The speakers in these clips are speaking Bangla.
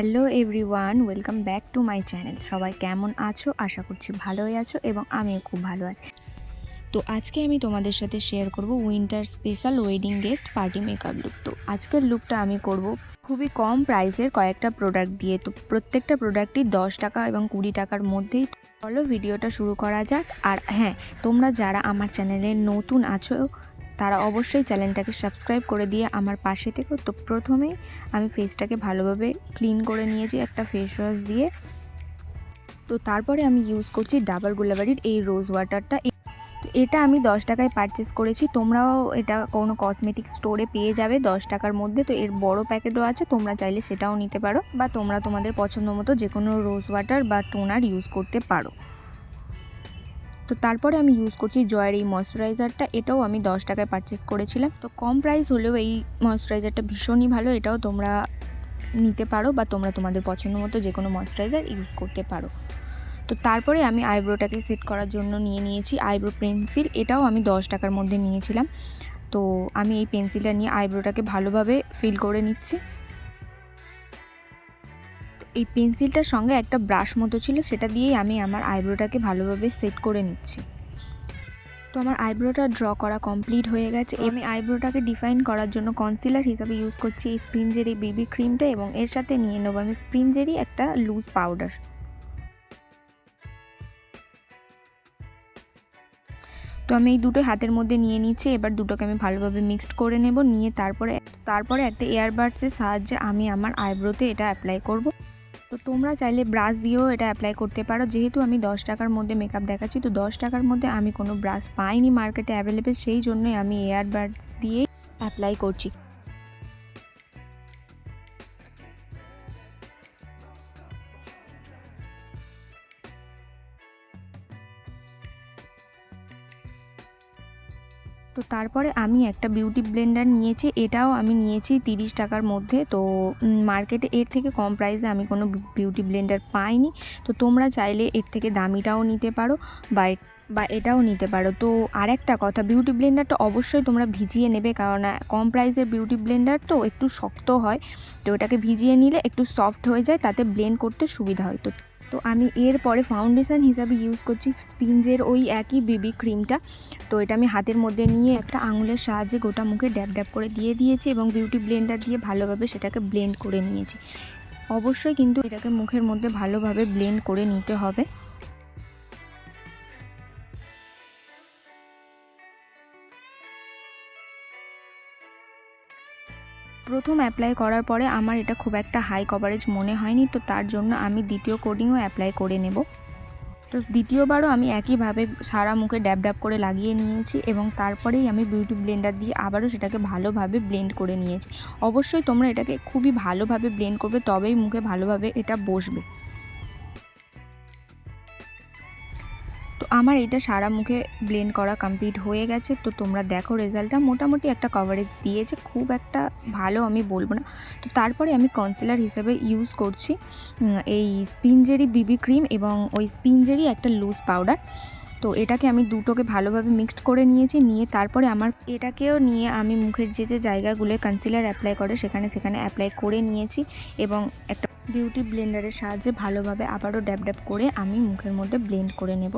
Hello everyone, welcome back to my channel. সবাই কেমন আছো? আশা করছি ভালোই আছো এবং আমিও খুব ভালো আছি। তো আজকে আমি তোমাদের সাথে শেয়ার করব winter special wedding guest party makeup look. তো আজকের লুকটা আমি করব খুবই কম প্রাইসের কয়েকটা প্রোডাক্ট দিয়ে। তো প্রত্যেকটা প্রোডাক্টই 10 টাকা এবং 20 টাকার মধ্যেই। চলো ভিডিওটা শুরু করা যাক। আর হ্যাঁ, তোমরা যারা আমার চ্যানেলে নতুন আছো তারা অবশ্যই চ্যানেলটাকে সাবস্ক্রাইব করে দিয়ে আমার পাশে থেকো। তো প্রথমেই আমি ফেসটাকে ভালোভাবে ক্লিন করে নিয়েছি একটা ফেস ওয়াশ দিয়ে। তো তারপরে আমি ইউজ করছি ডাবর গুলাবাড়ির এই রোজ ওয়াটারটা। এটা আমি 10 টাকায় পারচেস করেছি। তোমরাও এটা কোনো কসমেটিক স্টোরে পেয়ে যাবে 10 টাকার মধ্যে। তো এর বড় প্যাকেটও আছে, তোমরা চাইলে সেটাও নিতে পারো, বা তোমরা তোমাদের পছন্দ মতো যে কোনো রোজ ওয়াটার বা টোনার ইউজ করতে পারো। তো তারপরে আমি ইউজ করছি জয়ের এই ময়শ্চারাইজারটা। এটাও আমি 10 টাকায় পারচেস করেছিলাম। তো কম প্রাইস হলেও এই ময়শ্চারাইজারটা ভীষণই ভালো। এটাও তোমরা নিতে পারো বা তোমরা তোমাদের পছন্দ মতো যে কোনো ময়শ্চারাইজার ইউজ করতে পারো। তো তারপরে আমি আইব্রোটাকে সেট করার জন্য নিয়েছি আইব্রো পেন্সিল। এটাও আমি 10 টাকার মধ্যে নিয়েছিলাম। তো আমি এই পেন্সিলটা নিয়ে আইব্রোটাকে ভালোভাবে ফিল করে নিচ্ছি। এই পেন্সিলটার সঙ্গে একটা ব্রাশ মতো ছিল, সেটা দিয়েই আমি আমার আইব্রোটাকে ভালোভাবে সেট করে নিচ্ছি। তো আমার আইব্রোটা ড্র করা কমপ্লিট হয়ে গেছে। আমি আইব্রোটাকে ডিফাইন করার জন্য কনসিলার হিসাবে ইউজ করছি এই স্প্রিনজেরি বেবি ক্রিমটা, এবং এর সাথে নিয়ে নেবো আমি স্প্রিনজেরি একটা লুজ পাউডার। তো আমি এই দুটো হাতের মধ্যে নিয়ে নিচ্ছি। এবার দুটোকে আমি ভালোভাবে মিক্সড করে নেব। নিয়ে তারপরে একটা এয়ারবাডসের সাহায্যে আমি আমার আইব্রোতে এটা অ্যাপ্লাই করব। তো তোমরা চাইলে ব্রাশ দিয়েও এটা অ্যাপ্লাই করতে পারো। যেহেতু আমি 10 টাকার মধ্যে মেকআপ দেখাচ্ছি, তো 10 টাকার মধ্যে আমি কোনো ব্রাশ পাইনি মার্কেটে অ্যাভেলেবেল, সেই জন্যই আমি এয়ারবাডস দিয়েই অ্যাপ্লাই করছি। তো তারপরে আমি একটা বিউটি ব্লেন্ডার নিয়েছি। এটাও আমি নিয়েছি 30 টাকার মধ্যে। তো মার্কেটে এর থেকে কম প্রাইসে আমি কোনো বিউটি ব্লেন্ডার পাইনি। তো তোমরা চাইলে এর থেকে দামিটাও নিতে পারো বা এটাও নিতে পারো। তো আরেকটা কথা, বিউটি ব্লেন্ডারটা অবশ্যই তোমরা ভিজিয়ে নেবে, কারণ কম প্রাইসের বিউটি ব্লেন্ডার তো একটু শক্ত হয়। তো ওটাকে ভিজিয়ে নিলে একটু সফট হয়ে যায়, তাতে ব্লেন্ড করতে সুবিধা হয়। তো আমি এরপরে ফাউন্ডেশন হিসাবে ইউজ করছি স্পিনজের ওই একই বেবি ক্রিমটা। তো এটা আমি হাতের মধ্যে নিয়ে একটা আঙুলের সাহায্যে গোটা মুখে ড্যাব ড্যাব করে দিয়ে দিয়েছি এবং বিউটি ব্লেন্ডার দিয়ে ভালোভাবে সেটাকে ব্লেন্ড করে নিয়েছি। অবশ্যই কিন্তু এটাকে মুখের মধ্যে ভালোভাবে ব্লেন্ড করে নিতে হবে। প্রথম অ্যাপ্লাই করার পরে আমার এটা খুব একটা হাই কভারেজ মনে হয়নি, তো তার জন্য আমি দ্বিতীয় কোডিংও অ্যাপ্লাই করে নেব। তো দ্বিতীয়বারও আমি একইভাবে সারা মুখে ড্যাব ড্যাব করে লাগিয়ে নিয়েছি এবং তারপরেই আমি বিউটি ব্লেন্ডার দিয়ে আবারও সেটাকে ভালোভাবে ব্লেন্ড করে নিয়েছি। অবশ্যই তোমরা এটাকে খুবই ভালোভাবে ব্লেন্ড করবে, তবেই মুখে ভালোভাবে এটা বসবে। তো আমার এটা সারা মুখে ব্লেন্ড করা কমপ্লিট হয়ে গেছে। তো তোমরা দেখো রেজাল্টটা মোটামুটি একটা কভারেজ দিয়েছে, খুব একটা ভালো আমি বলবো না। তো তারপরে আমি কনসিলার হিসেবে ইউজ করছি এই স্পিনজেরি বিবি ক্রিম এবং ওই স্পিনজেরি একটা লুজ পাউডার। তো এটাকে আমি দুটোকে ভালোভাবে মিক্সড করে নিয়েছি। নিয়ে তারপরে এটাকেও নিয়ে আমি মুখের যে জায়গাগুলো কনসিলার অ্যাপ্লাই করে সেখানে অ্যাপ্লাই করে নিয়েছি এবং একটা বিউটি ব্লেন্ডারের সাহায্যে ভালোভাবে আবারও ড্যাব ড্যাব করে আমি মুখের মধ্যে ব্লেন্ড করে নেব।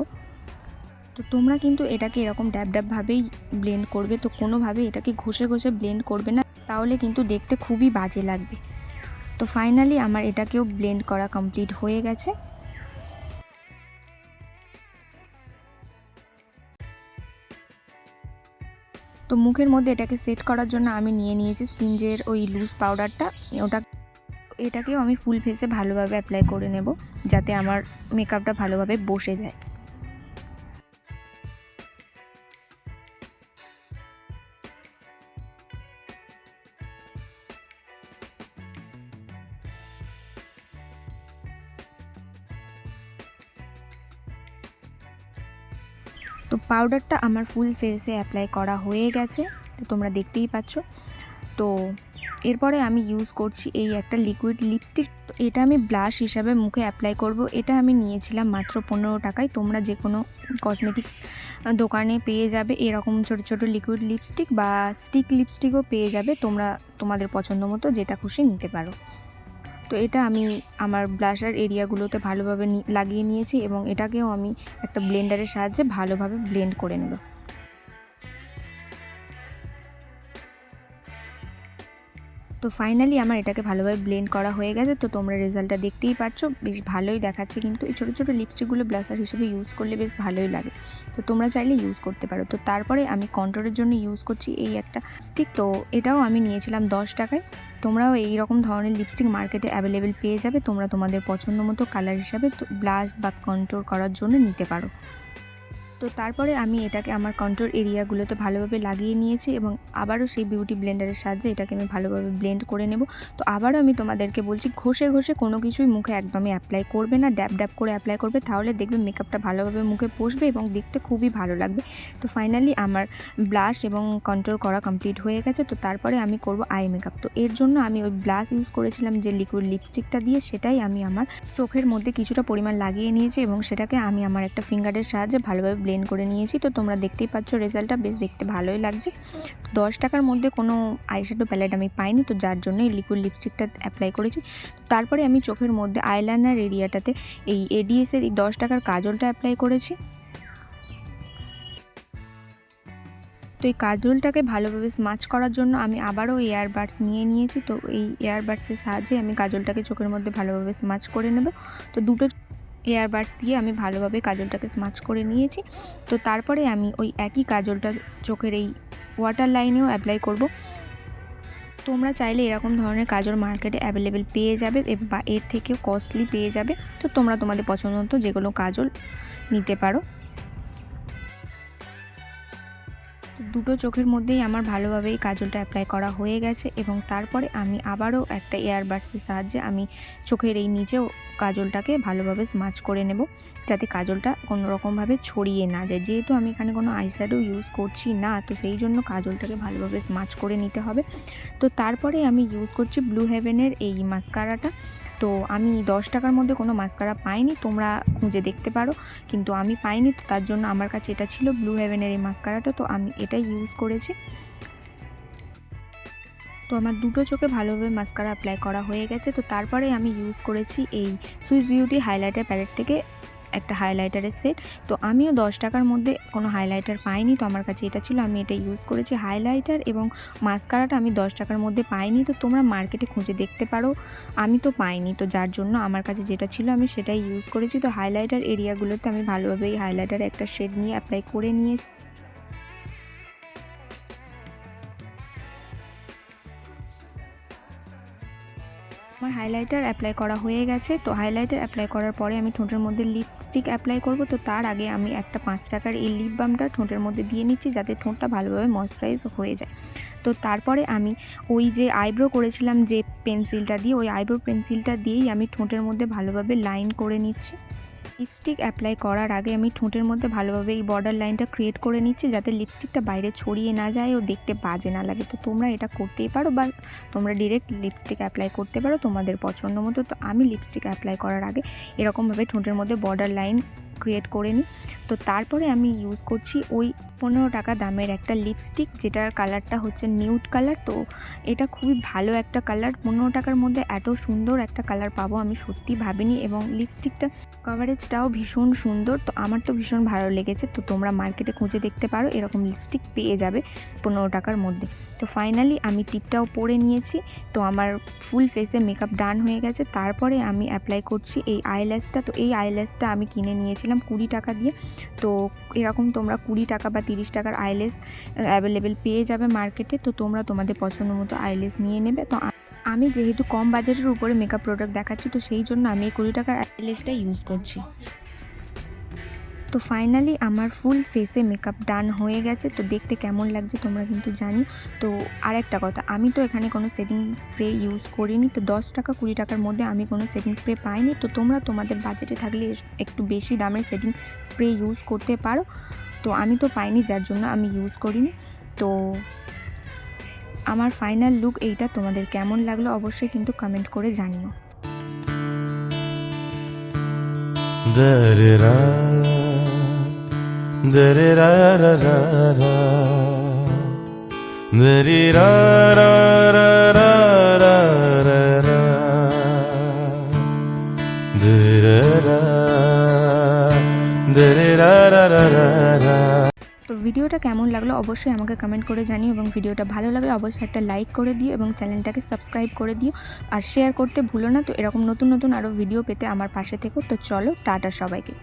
তো তোমরা কিন্তু এটাকে এরকম ড্যাব ড্যাবভাবেই ব্লেন্ড করবে। তো কোনোভাবে এটাকে ঘষে ঘষে ব্লেন্ড করবে না, তাহলে কিন্তু দেখতে খুবই বাজে লাগবে। তো ফাইনালি আমার এটাকেও ব্লেন্ড করা কমপ্লিট হয়ে গেছে। তো মুখের মধ্যে এটাকে সেট করার জন্য আমি নিয়ে নিয়েছি স্পিনজের ওই লুজ পাউডারটা। এটাকেও আমি ফুল ফেসে ভালোভাবে অ্যাপ্লাই করে নেব, যাতে আমার মেকআপটা ভালোভাবে বসে যায়। তো পাউডারটা আমার ফুল ফেসে অ্যাপ্লাই করা হয়ে গেছে, তো তোমরা দেখতেই পাচ্ছ। তো এরপরে আমি ইউজ করছি এই একটা লিকুইড লিপস্টিক। তো এটা আমি ব্লাশ হিসাবে মুখে অ্যাপ্লাই করব। এটা আমি নিয়েছিলাম মাত্র 15 টাকায়। তোমরা যে কোনো কসমেটিক্স দোকানে পেয়ে যাবে এরকম ছোট ছোট লিকুইড লিপস্টিক, বা স্টিক লিপস্টিকও পেয়ে যাবে। তোমরা তোমাদের পছন্দ মতো যেটা খুশি নিতে পারো। তো তো এটা আমি আমার ব্লাশার এরিয়াগুলোতে ভালোভাবে লাগিয়ে নিয়েছি এবং এটাকেও আমি একটা ব্লেন্ডারের সাহায্যে ভালোভাবে ব্লেন্ড করে নেব। তো ফাইনালি আমার এটাকে ভালোভাবে ব্লেন্ড করা হয়ে গেছে। তো তোমরা রেজাল্টটা দেখতেই পাচ্ছ, বেশ ভালোই দেখাচ্ছে, কিন্তু এই ছোটো ছোটো লিপস্টিকগুলো ব্লাশার হিসেবে ইউজ করলে বেশ ভালোই লাগে। তো তোমরা চাইলে ইউজ করতে পারো। তো তারপরে আমি কন্ট্রোলের জন্য ইউজ করছি এই একটা স্টিক। তো এটাও আমি নিয়েছিলাম 10 টাকায়। তোমরাও এই রকম ধরনের লিপস্টিক মার্কেটে অ্যাভেলেবেল পেয়ে যাবে। তোমরা তোমাদের পছন্দ মতো কালার হিসাবে ব্লাশ বা কন্ট্রোল করার জন্য নিতে পারো। তো তারপরে আমি এটাকে আমার কন্ট্রোল এরিয়াগুলোতে ভালোভাবে লাগিয়ে নিয়েছি এবং আবারও সেই বিউটি ব্লেন্ডারের সাহায্যে এটাকে আমি ভালোভাবে ব্লেন্ড করে নেব। তো আবারও আমি তোমাদেরকে বলছি, ঘষে ঘষে কোনো কিছুই মুখে একদমই অ্যাপ্লাই করবে না, ড্যাব ড্যাব করে অ্যাপ্লাই করবে, তাহলে দেখবে মেকআপটা ভালোভাবে মুখে বসবে এবং দেখতে খুবই ভালো লাগবে। তো ফাইনালি আমার ব্লাশ এবং কন্ট্রোল করা কমপ্লিট হয়ে গেছে। তো তারপরে আমি করব আই মেকআপ। তো এর জন্য আমি ওই ব্লাশ ইউজ করেছিলাম যে লিকুইড লিপস্টিকটা দিয়ে, সেটাই আমি আমার চোখের মধ্যে কিছুটা পরিমাণ লাগিয়ে নিয়েছি এবং সেটাকে আমি আমার একটা ফিঙ্গারের সাহায্যে ভালোভাবে ব্লেন্ড করে নিয়েছি। তো তোমরা দেখতেই পাচ্ছ রেজাল্টটা বেশ দেখতে ভালোই লাগছে। 10 টাকার মধ্যে কোনো আইশ্যাডো প্যালেট আমি পাইনি, তো যার জন্য এই লিকুইড লিপস্টিকটা অ্যাপ্লাই করেছি। তারপরে আমি চোখের মধ্যে আইলাইনার এরিয়াটাতে এই এডিএসের এই 10 টাকার কাজলটা অ্যাপ্লাই করেছি। তো এই কাজলটাকে ভালোভাবে স্মাচ করার জন্য আমি আবারও এয়ারবাডস নিয়ে নিয়েছি। তো এই এয়ারবাডসের সাহায্যে আমি কাজলটাকে চোখের মধ্যে ভালোভাবে স্মাচ করে নেব। তো দুটো এয়ারবাডস দিয়ে আমি ভালোভাবে কাজলটাকে স্মাচ করে নিয়েছি। তো তারপরে আমি ওই একই কাজলটা চোখের এই ওয়াটার লাইনেও অ্যাপ্লাই করব। তোমরা চাইলে এরকম ধরনের কাজল মার্কেটে অ্যাভেলেবেল পেয়ে যাবে বা এর থেকেও কস্টলি পেয়ে যাবে। তো তোমরা তোমাদের পছন্দ মতো যেগুলো কাজল নিতে পারো। দুটো চোখের মধ্যেই আমার ভালোভাবে এই কাজলটা অ্যাপ্লাই করা হয়ে গেছে এবং তারপরে আমি আবারও একটা এয়ারবাডসের সাহায্যে আমি চোখের এই নিচেও কাজলটাকে ভালোভাবে স্মাচ করে নেব, যাতে কাজলটা কোনো রকমভাবে ছড়িয়ে না যায়। যেহেতু আমি এখানে কোনো আইশ্যাডো ইউজ করছি না, তো সেই জন্য কাজলটাকে ভালোভাবে স্মাচ করে নিতে হবে। তো তারপরে আমি ইউজ করছি ব্লু হেভেনের এই মাস্কারাটা। তো আমি 10 টাকার মধ্যে কোনো মাস্কারা পাইনি, তোমরা খুঁজে দেখতে পারো, কিন্তু আমি পাইনি। তো তার জন্য আমার কাছে এটা ছিল ব্লু হেভেনের এই মাস্কারাটা, তো আমি এটাই ইউজ করেছি। তো আমার দুটো চোখে ভালোভাবে মাস্কারা অ্যাপ্লাই করা হয়ে গেছে। তো তারপরে আমি ইউজ করেছি এই সুইস বিউটি হাইলাইটার প্যালেট থেকে একটা হাইলাইটারের সেট। তো আমিও 10 টাকার মধ্যে কোনো হাইলাইটার পাইনি, তো আমার কাছে এটা ছিল, আমি এটা ইউজ করেছি। হাইলাইটার এবং মাস্কারাটা আমি 10 টাকার মধ্যে পাইনি, তো তোমরা মার্কেটে খুঁজে দেখতে পারো, আমি তো পাইনি। তো যার জন্য আমার কাছে যেটা ছিল আমি সেটাই ইউজ করেছি। তো হাইলাইটার এরিয়াগুলোতে আমি ভালোভাবে এই হাইলাইটারে একটা শেড নিয়ে অ্যাপ্লাই করে নিয়েছি। আমার হাইলাইটার অ্যাপ্লাই করা হয়ে গেছে। তো হাইলাইটার অ্যাপ্লাই করার পরে আমি ঠোঁটের মধ্যে লিপস্টিক অ্যাপ্লাই করব। তো তার আগে আমি একটা 5 টাকার এই লিপ বামটা ঠোঁটের মধ্যে দিয়ে নিচ্ছি, যাতে ঠোঁটটা ভালোভাবে ময়শ্চারাইজ হয়ে যায়। তো তারপরে আমি ওই যে আইব্রো করেছিলাম যে পেন্সিলটা দিয়ে, ওই আইব্রো পেন্সিলটা দিয়েই আমি ঠোঁটের মধ্যে ভালোভাবে লাইন করে নিচ্ছি। লিপস্টিক অ্যাপ্লাই করার আগে আমি ঠোঁটের মধ্যে ভালোভাবে এই বর্ডার লাইনটা ক্রিয়েট করে নিচ্ছি, যাতে লিপস্টিকটা বাইরে ছড়িয়ে না যায় ও দেখতে বাজে না লাগে। তো তোমরা এটা করতেই পারো বা তোমরা ডিরেক্ট লিপস্টিক অ্যাপ্লাই করতে পারো তোমাদের পছন্দ মতো। তো আমি লিপস্টিক অ্যাপ্লাই করার আগে এরকমভাবে ঠোঁটের মধ্যে বর্ডার লাইন ক্রিয়েট করে নিই। তো তারপরে আমি ইউজ করছি ওই 15 টাকা দামের একটা লিপস্টিক, যেটার কালারটা হচ্ছে নিউড কালার। তো এটা খুবই ভালো একটা কালার, 15 টাকার মধ্যে এত সুন্দর একটা কালার পাবো আমি সত্যি ভাবিনি, এবং লিপস্টিকটা কভারেজটাও ভীষণ সুন্দর। তো আমার তো ভীষণ ভালো লেগেছে। তো তোমরা মার্কেটে খুঁজে দেখতে পারো, এরকম লিপস্টিক পেয়ে যাবে 15 টাকার মধ্যে। তো ফাইনালি আমি টিপটাও পরে নিয়েছি। তো আমার ফুল ফেসে মেকআপ ডান হয়ে গেছে। তারপরে আমি অ্যাপ্লাই করছি এই আইল্যাশটা। তো এই আইল্যাশটা আমি কিনে নিয়েছিলাম 20 টাকা দিয়ে। তো এরকম তোমরা 20 টাকা বা 30 টাকার আইল্যাশ অ্যাভেলেবেল পেয়ে যাবে মার্কেটে। তো তোমরা তোমাদের পছন্দ মতো আইল্যাশ নিয়ে নেবে। তো আমি যেহেতু কম বাজেটের উপরে মেকআপ প্রোডাক্ট দেখাচ্ছি, তো সেই জন্য আমি এই 20 টাকার আইল্যাশটা ইউজ করছি। তো ফাইনালি আমার ফুল ফেসে মেকআপ ডান হয়ে গেছে। তো দেখতে কেমন লাগছে তোমরা কিন্তু জানি। তো আর একটা কথা, আমি তো এখানে কোনো সেটিং স্প্রে ইউজ করিনি। তো 10 টাকা 20 টাকার মধ্যে আমি কোনো সেটিং স্প্রে পাইনি। তো তোমরা তোমাদের বাজেটে থাকলে একটু বেশি দামের সেটিং স্প্রে ইউজ করতে পারো। তো আমি তো পাইনি, যার জন্য আমি ইউজ করিনি। তো আমার ফাইনাল লুক এইটা, তোমাদের কেমন লাগলো অবশ্যই কিন্তু কমেন্ট করে জানিও। Da তো ভিডিওটা কেমন লাগলো অবশ্যই আমাকে কমেন্ট করে জানিও, এবং ভিডিওটা ভালো লাগলে অবশ্যই একটা লাইক করে দিও এবং চ্যানেলটাকে সাবস্ক্রাইব করে দিও আর শেয়ার করতে ভুলো না। তো এরকম নতুন নতুন আরও ভিডিও পেতে আমার পাশে থেকো। তো চলো টাটা সবাইকে।